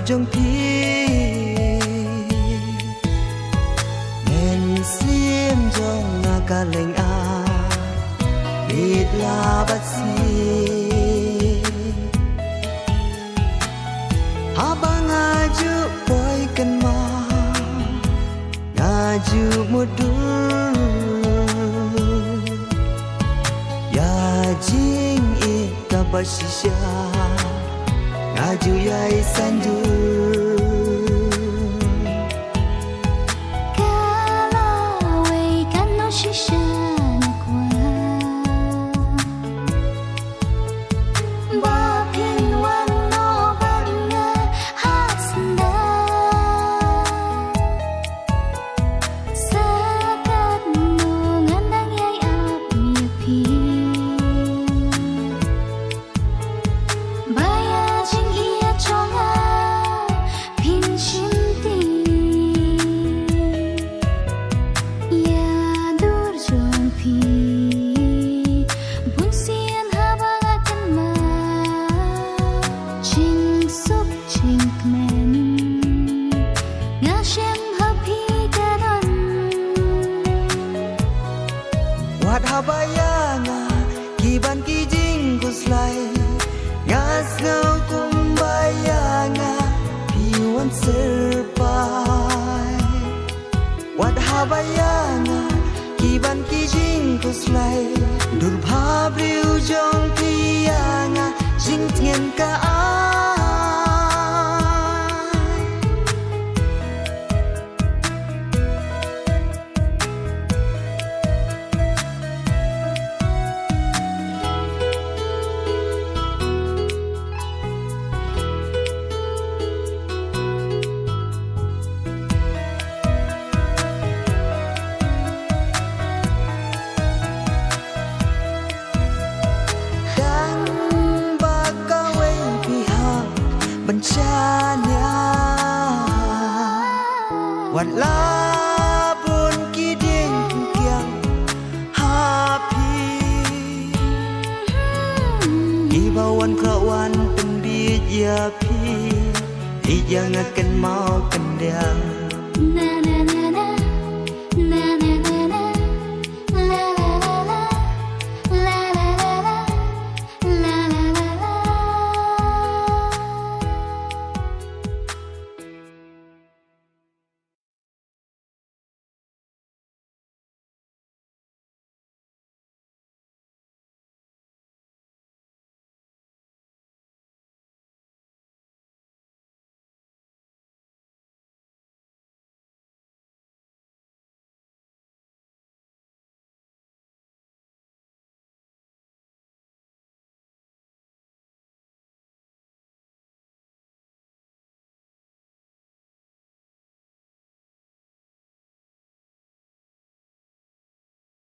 jong pi men sim jong ngakaleng a bit la bat si habang ngaju boy kan ma ngaju mudur ya jing ita basisya ngaju yai sanju wat habayanga kiban kijing kuslay ngas ngau kumbayanga piwan serpai wat habayanga kiban kijing kuslay durbhabriu jong piyanga jing tien ka bencana wat labun kiding kiang happy ibawan krawan pendiat ya pi jangan mau kendang